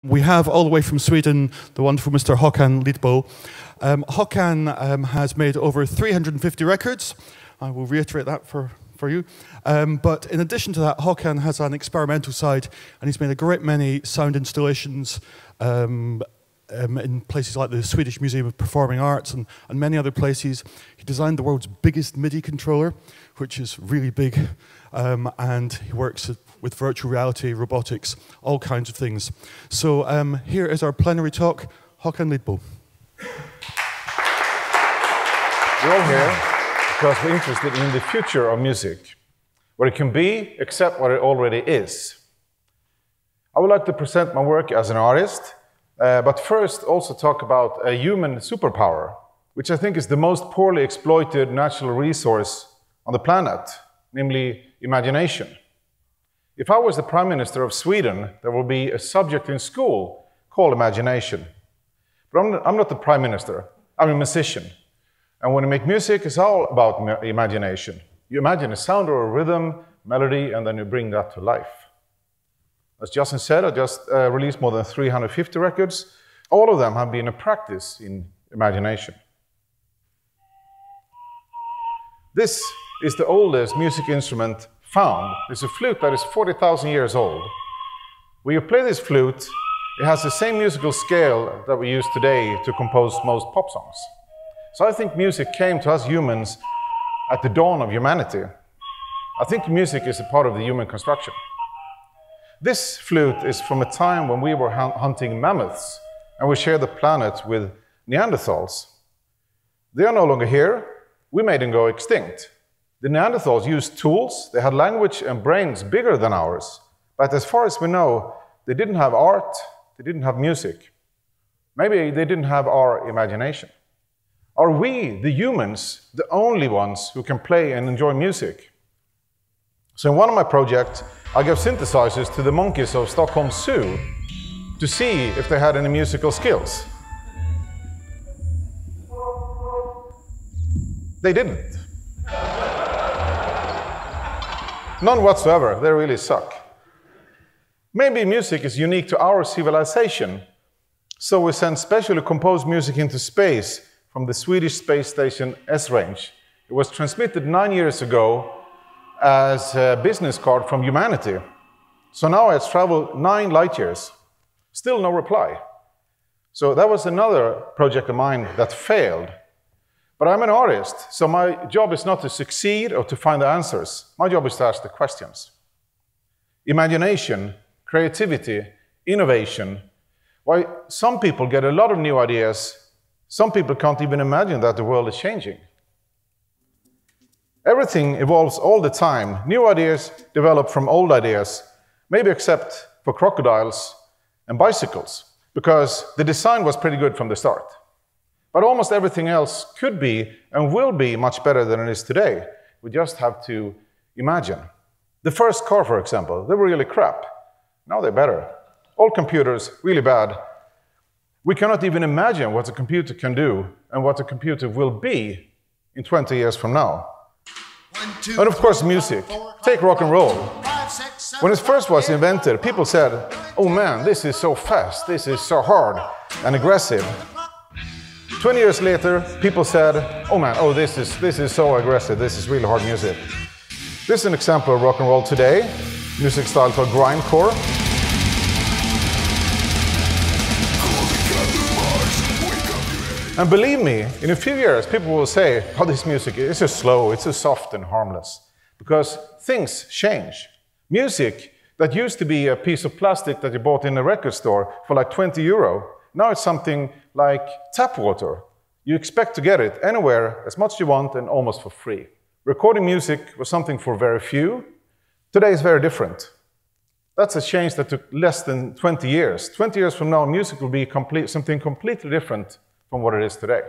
We have all the way from Sweden the wonderful Mr. Hakan Lidbo. Hakan has made over 350 records. I will reiterate that for you. But in addition to that, Hakan has an experimental side, and he's made a great many sound installations in places like the Swedish Museum of Performing Arts and many other places. He designed the world's biggest MIDI controller, which is really big, and he works with virtual reality, robotics, all kinds of things. So here is our plenary talk, Hakan Lidbo. We're all here because we're interested in the future of music, what it can be, except what it already is. I would like to present my work as an artist, but first also talk about a human superpower, which I think is the most poorly exploited natural resource on the planet, namely imagination. If I was the Prime Minister of Sweden, there will be a subject in school called imagination. But I'm not the Prime Minister, I'm a musician. And when you make music, it's all about imagination. You imagine a sound or a rhythm, melody, and then you bring that to life. As Justin said, I just released more than 350 records. All of them have been a practice in imagination. This is the oldest music instrument found. It's a flute that is 40,000 years old. When you play this flute, it has the same musical scale that we use today to compose most pop songs. So I think music came to us humans at the dawn of humanity. I think music is a part of the human construction. This flute is from a time when we were hunting mammoths and we shared the planet with Neanderthals. They are no longer here. We made them go extinct. The Neanderthals used tools, they had language and brains bigger than ours, but as far as we know, they didn't have art, they didn't have music. Maybe they didn't have our imagination. Are we, the humans, the only ones who can play and enjoy music? So in one of my projects, I gave synthesizers to the monkeys of Stockholm Zoo to see if they had any musical skills. They didn't. None whatsoever, they really suck. Maybe music is unique to our civilization, so we sent specially composed music into space from the Swedish space station S-Range. It was transmitted 9 years ago as a business card from humanity. So now it's traveled 9 light years. Still no reply. So that was another project of mine that failed. But I'm an artist, so my job is not to succeed or to find the answers. My job is to ask the questions. Imagination, creativity, innovation. Why some people get a lot of new ideas, some people can't even imagine that the world is changing. Everything evolves all the time. New ideas develop from old ideas, maybe except for crocodiles and bicycles, because the design was pretty good from the start. But almost everything else could be and will be much better than it is today. We just have to imagine. The first car, for example, they were really crap. Now they're better. All computers, really bad. We cannot even imagine what a computer can do and what a computer will be in 20 years from now. And of course, music. Take rock and roll. When it first was invented, people said, "Oh man, this is so fast, this is so hard and aggressive." 20 years later, people said, "Oh man, this is so aggressive, this is really hard music." This is an example of rock and roll today, music style called grindcore. And believe me, in a few years, people will say, "Oh, this music is so slow, it's so soft and harmless." Because things change. Music that used to be a piece of plastic that you bought in a record store for like 20 euro, now it's something like tap water. You expect to get it anywhere, as much as you want, and almost for free. Recording music was something for very few. Today is very different. That's a change that took less than 20 years. 20 years from now, music will be something completely different from what it is today.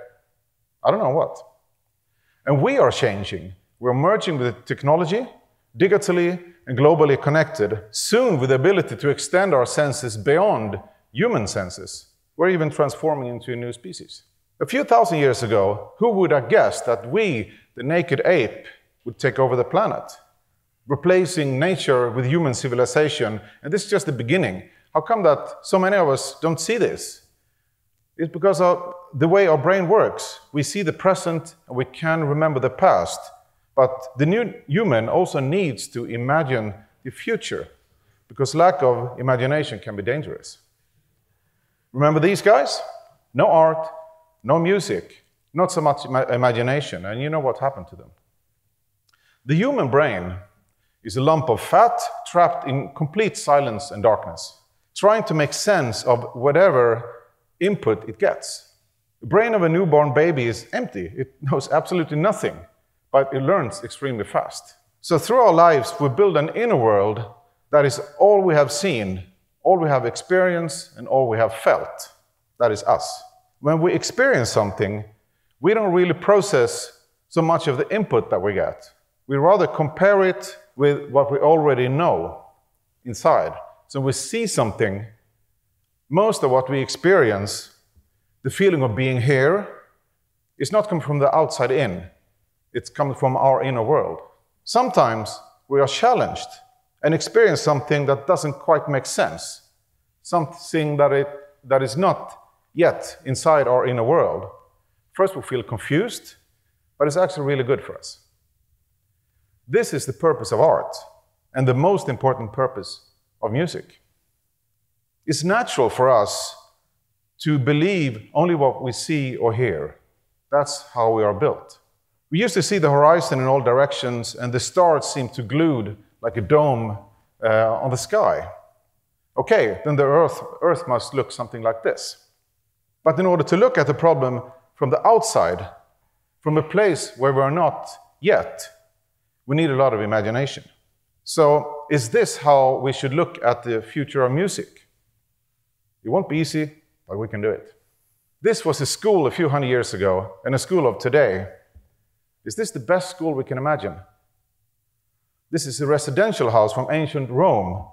I don't know what. And we are changing. We're merging with technology, digitally and globally connected, soon with the ability to extend our senses beyond human senses. We're even transforming into a new species. A few thousand years ago, who would have guessed that we, the naked ape, would take over the planet, replacing nature with human civilization? And this is just the beginning. How come that so many of us don't see this? It's because of the way our brain works. We see the present and we can remember the past. But the new human also needs to imagine the future, because lack of imagination can be dangerous. Remember these guys? No art, no music, not so much imagination, and you know what happened to them. The human brain is a lump of fat trapped in complete silence and darkness, trying to make sense of whatever input it gets. The brain of a newborn baby is empty. It knows absolutely nothing, but it learns extremely fast. So through our lives, we build an inner world that is all we have seen, all we have experienced, and all we have felt. That is us. When we experience something, we don't really process so much of the input that we get. We rather compare it with what we already know inside. So we see something, most of what we experience, the feeling of being here, is not coming from the outside in. It's coming from our inner world. Sometimes we are challenged and experience something that doesn't quite make sense, something that is not yet inside our inner world. First we feel confused, but it's actually really good for us. This is the purpose of art, and the most important purpose of music. It's natural for us to believe only what we see or hear. That's how we are built. We used to see the horizon in all directions, and the stars seemed to glued like a dome on the sky. Okay, then the Earth must look something like this. But in order to look at the problem from the outside, from a place where we are not yet, we need a lot of imagination. So, is this how we should look at the future of music? It won't be easy, but we can do it. This was a school a few hundred years ago, and a school of today. Is this the best school we can imagine? This is a residential house from ancient Rome,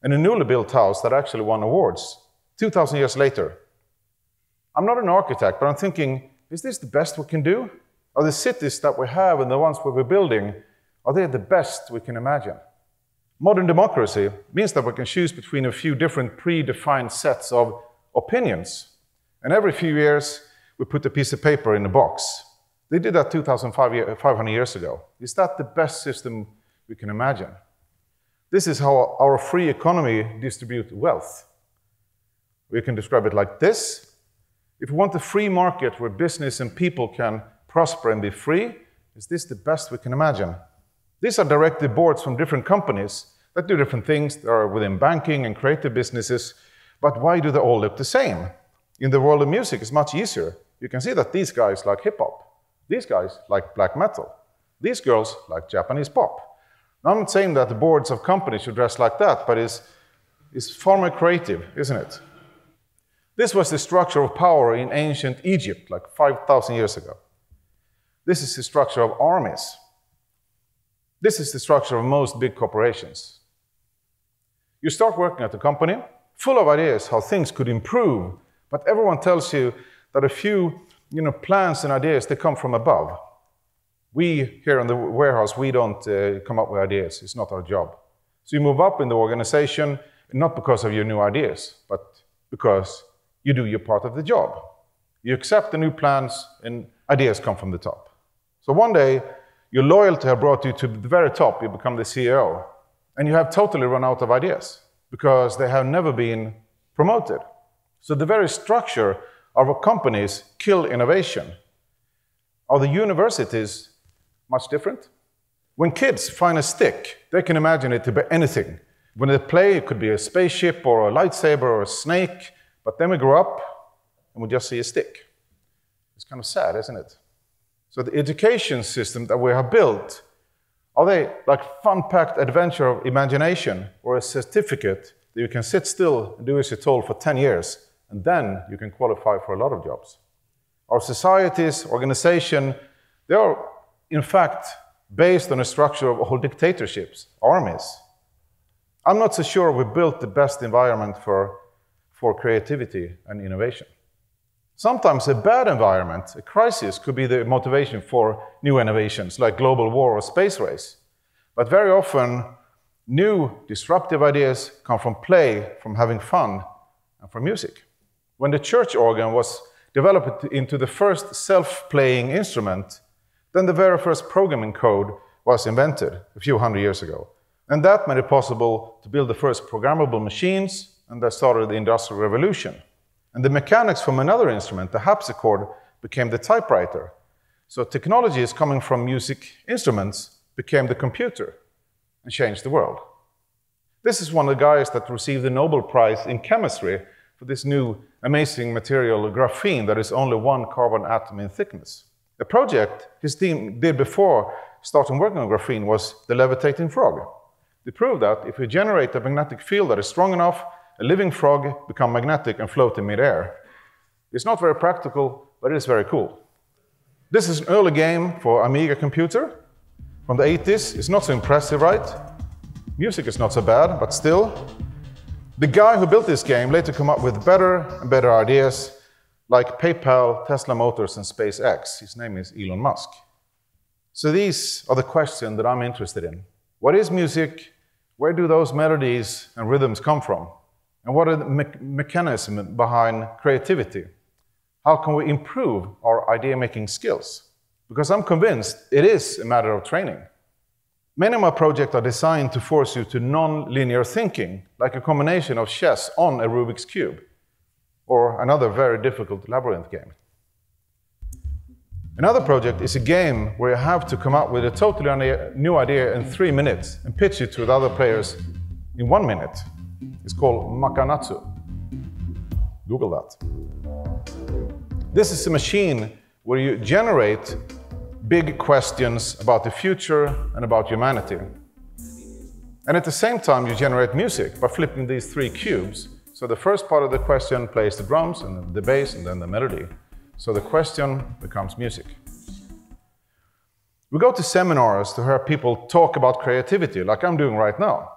and a newly built house that actually won awards 2,000 years later. I'm not an architect, but I'm thinking, is this the best we can do? Are the cities that we have and the ones we're building, are they the best we can imagine? Modern democracy means that we can choose between a few different predefined sets of opinions. And every few years, we put a piece of paper in a box. They did that 2,500 years ago. Is that the best system we can imagine? This is how our free economy distributes wealth. We can describe it like this. If we want a free market where business and people can prosper and be free, is this the best we can imagine? These are directed boards from different companies that do different things. They are within banking and creative businesses, but why do they all look the same? In the world of music, it's much easier. You can see that these guys like hip-hop. These guys like black metal. These girls like Japanese pop. Now, I'm not saying that the boards of companies should dress like that, but it's far more creative, isn't it? This was the structure of power in ancient Egypt, like 5,000 years ago. This is the structure of armies. This is the structure of most big corporations. You start working at a company, full of ideas how things could improve, but everyone tells you that a few plans and ideas, they come from above. We here in the warehouse, we don't come up with ideas. It's not our job. So you move up in the organization, not because of your new ideas, but because you do your part of the job. You accept the new plans and ideas come from the top. So one day, your loyalty has brought you to the very top. You become the CEO. And you have totally run out of ideas because they have never been promoted. So the very structure of our companies kill innovation. Are the universities much different? When kids find a stick, they can imagine it to be anything. When they play, it could be a spaceship or a lightsaber or a snake, but then we grow up and we just see a stick. It's kind of sad, isn't it? So the education system that we have built, are they like fun-packed adventure of imagination or a certificate that you can sit still and do as you're told for 10 years, and then you can qualify for a lot of jobs? Our societies, organization, they are in fact based on a structure of whole dictatorships, armies. I'm not so sure we built the best environment for creativity and innovation. Sometimes a bad environment, a crisis, could be the motivation for new innovations like global war or space race. But very often, New, disruptive ideas come from play, from having fun, and from music. When the church organ was developed into the first self-playing instrument, then the very first programming code was invented a few hundred years ago. And that made it possible to build the first programmable machines, and that started the Industrial Revolution. And the mechanics from another instrument, the harpsichord, became the typewriter. So technologies coming from music instruments became the computer and changed the world. This is one of the guys that received the Nobel Prize in chemistry for this new amazing material, graphene, that is only one carbon atom in thickness. The project his team did before starting working on graphene was the levitating frog. They proved that if you generate a magnetic field that is strong enough, a living frog becomes magnetic and float in midair. It's not very practical, but it is very cool. This is an early game for Amiga computer from the 80s. It's not so impressive, right? Music is not so bad, but still. The guy who built this game later came up with better and better ideas, like PayPal, Tesla Motors, and SpaceX. His name is Elon Musk. So these are the questions that I'm interested in. What is music? Where do those melodies and rhythms come from? And what are the mechanisms behind creativity? How can we improve our idea-making skills? Because I'm convinced it is a matter of training. Many of my projects are designed to force you to non-linear thinking, like a combination of chess on a Rubik's Cube, or another very difficult labyrinth game. Another project is a game where you have to come up with a totally new idea in 3 minutes and pitch it to the other players in 1 minute. It's called Makanatsu. Google that. This is a machine where you generate big questions about the future and about humanity. And at the same time, you generate music by flipping these 3 cubes. So the first part of the question plays the drums, and then the bass, and then the melody. So the question becomes music. We go to seminars to hear people talk about creativity, like I'm doing right now.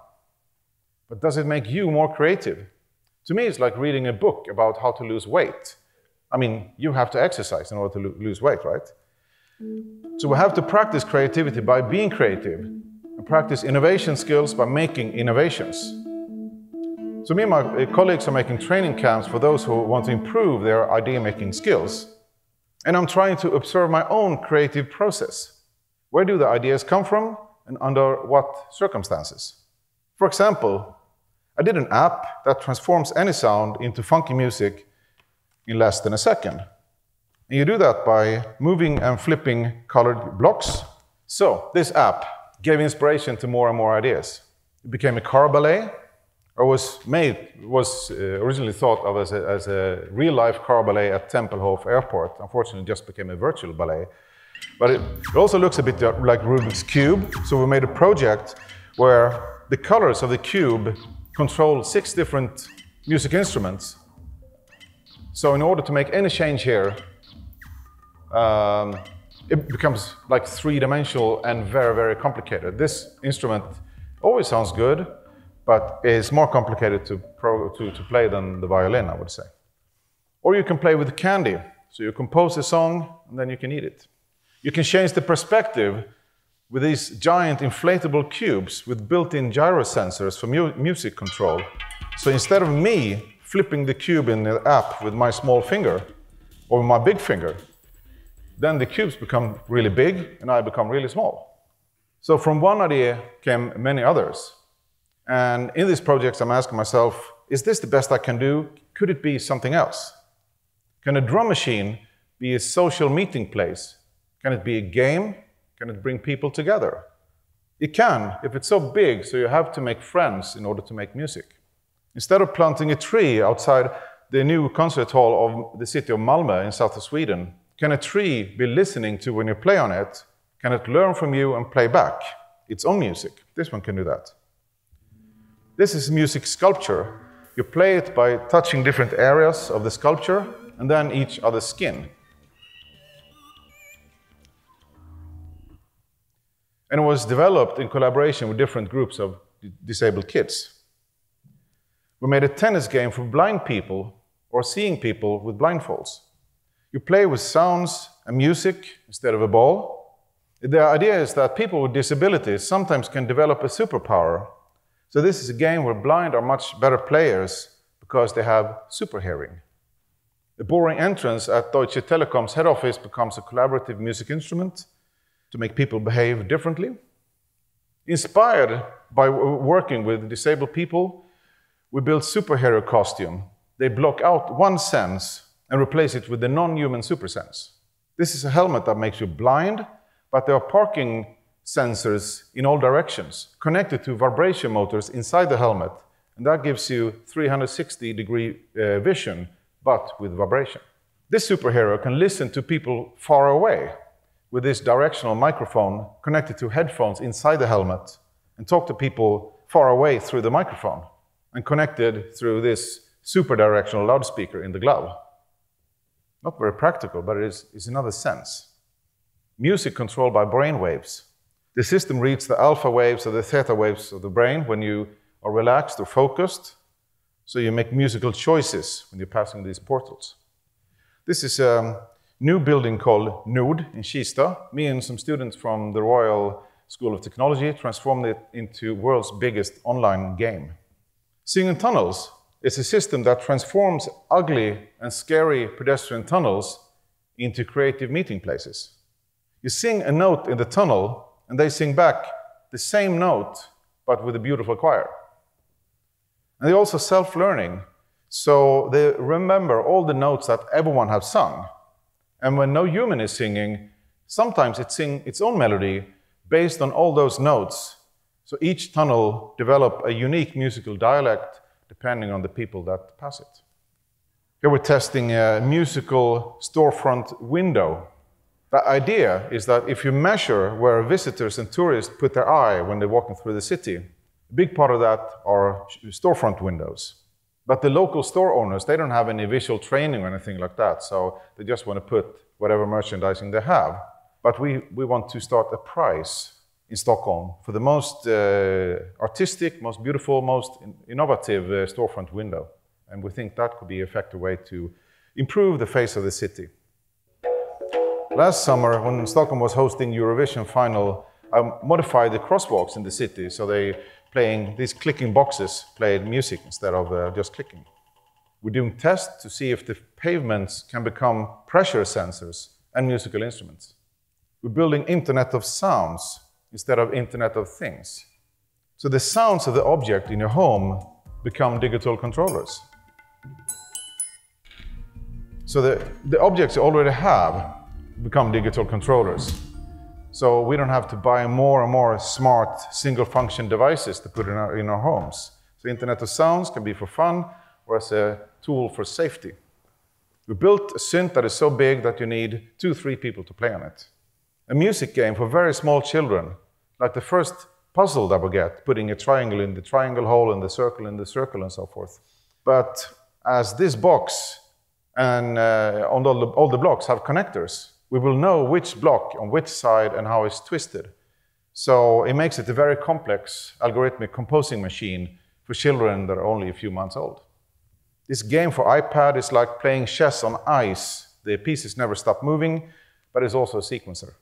But does it make you more creative? To me, it's like reading a book about how to lose weight. I mean, you have to exercise in order to lose weight, right? So we have to practice creativity by being creative, and practice innovation skills by making innovations. So me and my colleagues are making training camps for those who want to improve their idea-making skills. And I'm trying to observe my own creative process. Where do the ideas come from, and under what circumstances? For example, I did an app that transforms any sound into funky music in less than a second. And you do that by moving and flipping colored blocks. So this app gave inspiration to more and more ideas. It became a car ballet, or was originally thought of as a real-life car ballet at Tempelhof Airport. Unfortunately, it just became a virtual ballet. But it also looks a bit like Rubik's Cube. So we made a project where the colors of the cube control 6 different music instruments. So in order to make any change here, it becomes like 3-dimensional and very, very complicated. This instrument always sounds good, but is more complicated to play than the violin, I would say. Or you can play with candy. So you compose a song, and then you can eat it. You can change the perspective with these giant inflatable cubes with built-in gyro sensors for music control. So instead of me flipping the cube in the app with my small finger, or my big finger, then the cubes become really big, and I become really small. So from one idea came many others. And in these projects, I'm asking myself, is this the best I can do? Could it be something else? Can a drum machine be a social meeting place? Can it be a game? Can it bring people together? It can, if it's so big, so you have to make friends in order to make music. Instead of planting a tree outside the new concert hall of the city of Malmö in south of Sweden, can a tree be listening to when you play on it? Can it learn from you and play back its own music? This one can do that. This is music sculpture. You play it by touching different areas of the sculpture and then each other's skin. And it was developed in collaboration with different groups of disabled kids. We made a tennis game for blind people or seeing people with blindfolds. You play with sounds and music instead of a ball. The idea is that people with disabilities sometimes can develop a superpower So this is a game where blind are much better players because they have super hearing. The boring entrance at Deutsche Telekom's head office becomes a collaborative music instrument to make people behave differently. Inspired by working with disabled people, we built superhero costume. They block out one sense and replace it with the non-human super sense. This is a helmet that makes you blind, but there are parking sensors in all directions, connected to vibration motors inside the helmet, and that gives you 360-degree vision, but with vibration. This superhero can listen to people far away with this directional microphone connected to headphones inside the helmet and talk to people far away through the microphone and connected through this super directional loudspeaker in the glove. Not very practical, but it is another sense. Music controlled by brain waves. The system reads the alpha waves or the theta waves of the brain when you are relaxed or focused, so you make musical choices when you're passing these portals. This is a new building called Nord in Kista. Me and some students from the Royal School of Technology transformed it into world's biggest online game. Singing Tunnels is a system that transforms ugly and scary pedestrian tunnels into creative meeting places. You sing a note in the tunnel, and they sing back the same note, but with a beautiful choir. And they're also self-learning, so they remember all the notes that everyone has sung. And when no human is singing, sometimes it sings its own melody based on all those notes. So each tunnel develops a unique musical dialect depending on the people that pass it. Here we're testing a musical storefront window. The idea is that if you measure where visitors and tourists put their eye when they're walking through the city, a big part of that are storefront windows. But the local store owners, they don't have any visual training or anything like that, so they just want to put whatever merchandising they have. But we want to start a prize in Stockholm for the most artistic, most beautiful, most innovative storefront window. And we think that could be an effective way to improve the face of the city. Last summer, when Stockholm was hosting Eurovision final, I modified the crosswalks in the city, so these clicking boxes played music instead of just clicking. We're doing tests to see if the pavements can become pressure sensors and musical instruments. We're building Internet of Sounds instead of Internet of Things. So the sounds of the object in your home become digital controllers. So the objects you already have become digital controllers. So we don't have to buy more and more smart single-function devices to put in our homes. So Internet of Sounds can be for fun or as a tool for safety. We built a synth that is so big that you need 2-3 people to play on it. A music game for very small children, like the first puzzle that we get, putting a triangle in the triangle hole and the circle in the circle and so forth. But as this box and on all the blocks have connectors, we will know which block on which side and how it's twisted. So it makes it a very complex algorithmic composing machine for children that are only a few months old. This game for iPad is like playing chess on ice. The pieces never stop moving, but it's also a sequencer.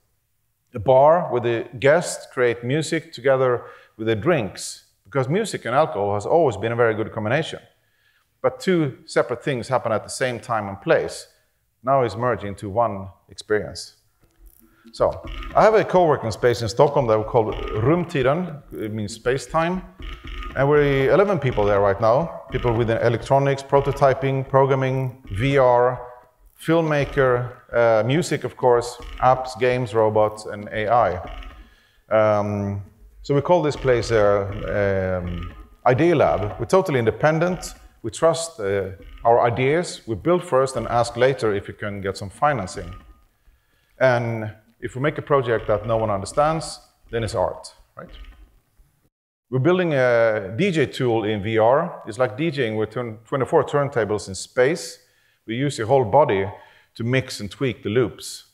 A bar where the guests create music together with the drinks, because music and alcohol has always been a very good combination. But two separate things happen at the same time and place. Now it's merged into one experience. So, I have a co-working space in Stockholm that we call Rumtiden, it means space-time. And we're 11 people there right now. People within electronics, prototyping, programming, VR, filmmaker, music of course, apps, games, robots, and AI. So we call this place Idea Lab. We're totally independent. We trust our ideas. We build first and ask later if we can get some financing. And if we make a project that no one understands, then it's art, right? We're building a DJ tool in VR. It's like DJing with 24 turntables in space. We use your whole body to mix and tweak the loops.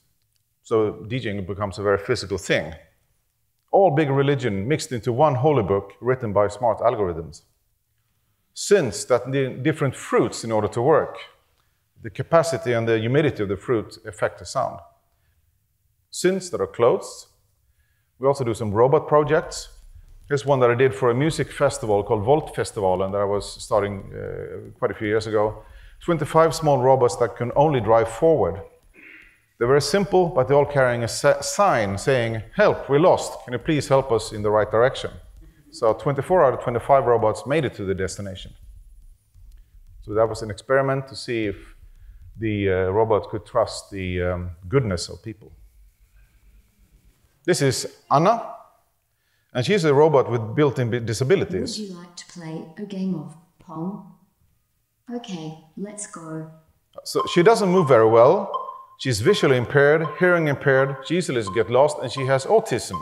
So DJing becomes a very physical thing. All big religion mixed into one holy book written by smart algorithms. Synths that need different fruits in order to work. The capacity and the humidity of the fruit affect the sound. Synths that are closed. We also do some robot projects. Here's one that I did for a music festival called Volt Festival, and that I was starting quite a few years ago. 25 small robots that can only drive forward. They're very simple, but they're all carrying a sign saying, "Help, we're lost. Can you please help us in the right direction?" So 24 out of 25 robots made it to the destination. So that was an experiment to see if the robot could trust the goodness of people. This is Anna, and she's a robot with built-in disabilities. Would you like to play a game of Pong? Okay, let's go. So she doesn't move very well. She's visually impaired, hearing impaired, she easily gets lost, and she has autism.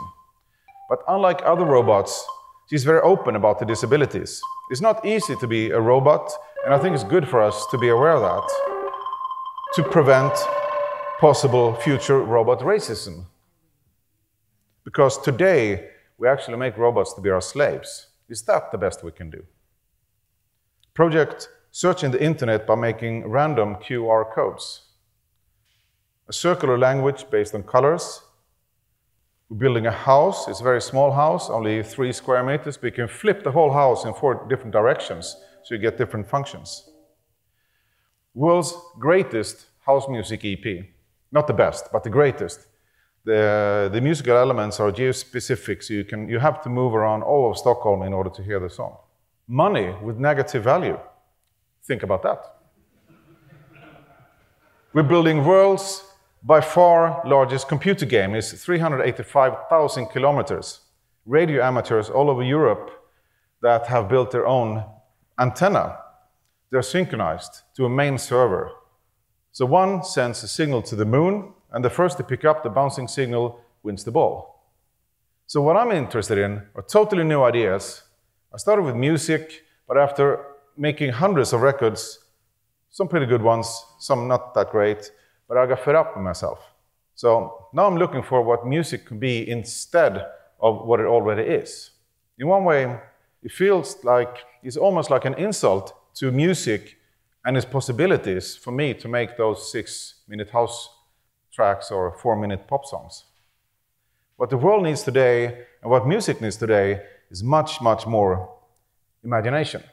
But unlike other robots, she's very open about the disabilities. It's not easy to be a robot, and I think it's good for us to be aware of that, to prevent possible future robot racism. Because today, we actually make robots to be our slaves. Is that the best we can do? Project searching the internet by making random QR codes. A circular language based on colors. We're building a house. It's a very small house, only 3 square meters, but you can flip the whole house in 4 different directions, so you get different functions. World's greatest house music EP. Not the best, but the greatest. The musical elements are geospecific, so you have to move around all of Stockholm in order to hear the song. Money with negative value. Think about that. We're building world's by far largest computer game. It's 385,000 kilometers. Radio amateurs all over Europe that have built their own antenna. They're synchronized to a main server. So one sends a signal to the moon, and the first to pick up the bouncing signal wins the ball. So what I'm interested in are totally new ideas. I started with music, but after making hundreds of records, some pretty good ones, some not that great, but I got fed up with myself. So now I'm looking for what music can be instead of what it already is. In one way, it feels like it's almost like an insult to music and its possibilities for me to make those 6-minute house tracks or 4-minute pop songs. What the world needs today and what music needs today is much, much more imagination.